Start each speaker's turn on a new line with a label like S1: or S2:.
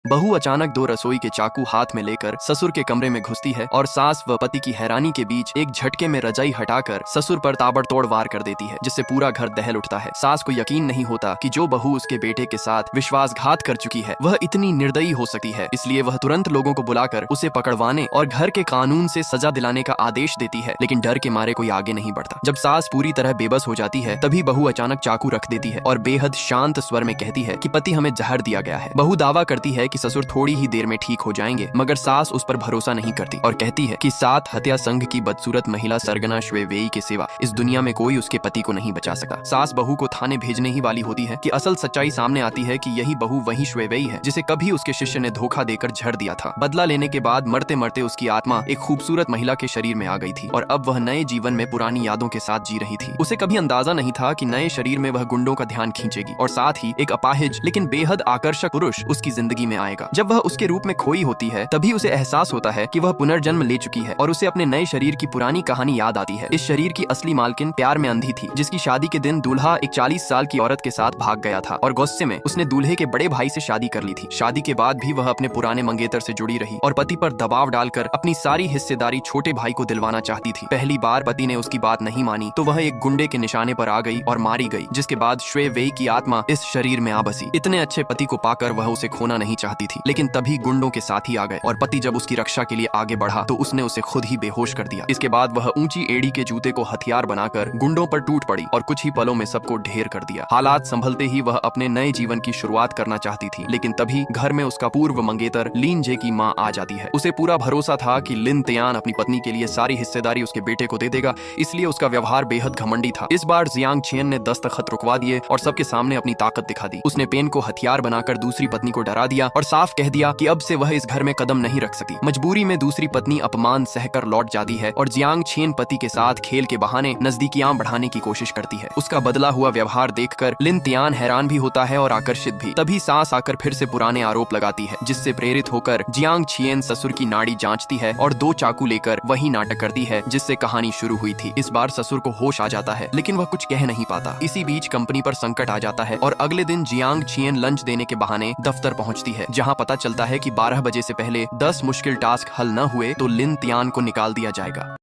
S1: बहू अचानक दो रसोई के चाकू हाथ में लेकर ससुर के कमरे में घुसती है और सास व पति की हैरानी के बीच एक झटके में रजाई हटाकर ससुर पर ताबड़तोड़ वार कर देती है, जिससे पूरा घर दहल उठता है। सास को यकीन नहीं होता कि जो बहू उसके बेटे के साथ विश्वासघात कर चुकी है वह इतनी निर्दयी हो सकती है। इसलिए वह तुरंत लोगों को बुलाकर उसे पकड़वाने और घर के कानून से सजा दिलाने का आदेश देती है, लेकिन डर के मारे कोई आगे नहीं बढ़ता। जब सास पूरी तरह बेबस हो जाती है तभी बहू अचानक चाकू रख देती है और बेहद शांत स्वर में कहती है कि पति हमें जहर दिया गया है। बहू दावा करती है कि ससुर थोड़ी ही देर में ठीक हो जाएंगे, मगर सास उस पर भरोसा नहीं करती और कहती है कि 7 हत्या संघ की बदसूरत महिला सरगना श्वेवेई के सिवा इस दुनिया में कोई उसके पति को नहीं बचा सका। सास बहू को थाने भेजने ही वाली होती है कि असल सच्चाई सामने आती है कि यही बहू वही श्वेवेई है जिसे कभी उसके शिष्य ने धोखा देकर झड़ दिया था। बदला लेने के बाद मरते मरते उसकी आत्मा एक खूबसूरत महिला के शरीर में आ गई थी और अब वह नए जीवन में पुरानी यादों के साथ जी रही थी। उसे कभी अंदाजा नहीं था कि नए शरीर में वह गुंडों का ध्यान खींचेगी और साथ ही एक अपाहिज लेकिन बेहद आकर्षक पुरुष उसकी जिंदगी में आएगा। जब वह उसके रूप में खोई होती है तभी उसे एहसास होता है कि वह पुनर्जन्म ले चुकी है और उसे अपने नए शरीर की पुरानी कहानी याद आती है। इस शरीर की असली मालकिन प्यार में अंधी थी, जिसकी शादी के दिन दूल्हा एक 40 साल की औरत के साथ भाग गया था और गुस्से में उसने दूल्हे के बड़े भाई से शादी कर ली थी। शादी के बाद भी वह अपने पुराने मंगेतर से जुड़ी रही और पति पर दबाव डालकर अपनी सारी हिस्सेदारी छोटे भाई को दिलवाना चाहती थी। पहली बार पति ने उसकी बात नहीं मानी तो वह एक गुंडे के निशाने पर आ गई और मारी गई, जिसके बाद श्वेवेई की आत्मा इस शरीर में आ बसी। इतने अच्छे पति को पाकर वह उसे खोना नहीं चाहती थी, लेकिन तभी गुंडों के साथी आ गए और पति जब उसकी रक्षा के लिए आगे बढ़ा तो उसने उसे खुद ही बेहोश कर दिया। इसके बाद वह ऊंची एड़ी के जूते को हथियार बनाकर गुंडों पर टूट पड़ी और कुछ ही पलों में सबको ढेर कर दिया। हालात संभलते ही वह अपने नए जीवन की शुरुआत करना चाहती थी, लेकिन तभी घर में उसका पूर्व मंगेतर लिन जे की माँ आ जाती है। उसे पूरा भरोसा था कि लिन तियान अपनी पत्नी के लिए सारी हिस्सेदारी उसके बेटे को दे देगा, इसलिए उसका व्यवहार बेहद घमंडी था। इस बार जियांग छियन ने दस्तखत रुकवा दिए और सबके सामने अपनी ताकत दिखा दी। उसने पेन को हथियार बनाकर दूसरी पत्नी को डरा दिया और साफ कह दिया कि अब से वह इस घर में कदम नहीं रख सकती। मजबूरी में दूसरी पत्नी अपमान सहकर लौट जाती है और जियांग छियन पति के साथ खेल के बहाने नजदीकियां बढ़ाने की कोशिश करती है। उसका बदला हुआ व्यवहार देखकर लिन तियान हैरान भी होता है और आकर्षित भी। तभी सास आकर फिर से पुराने आरोप लगाती है, जिससे प्रेरित होकर जियांग छियन ससुर की नाड़ी जांचती है और 2 चाकू लेकर वही नाटक करती है जिससे कहानी शुरू हुई थी। इस बार ससुर को होश आ जाता है, लेकिन वह कुछ कह नहीं पाता। इसी बीच कंपनी पर संकट आ जाता है और अगले दिन जियांग छियन लंच देने के बहाने दफ्तर पहुंचती है, जहां पता चलता है कि 12 बजे से पहले 10 मुश्किल टास्क हल न हुए तो लिन तियान को निकाल दिया जाएगा।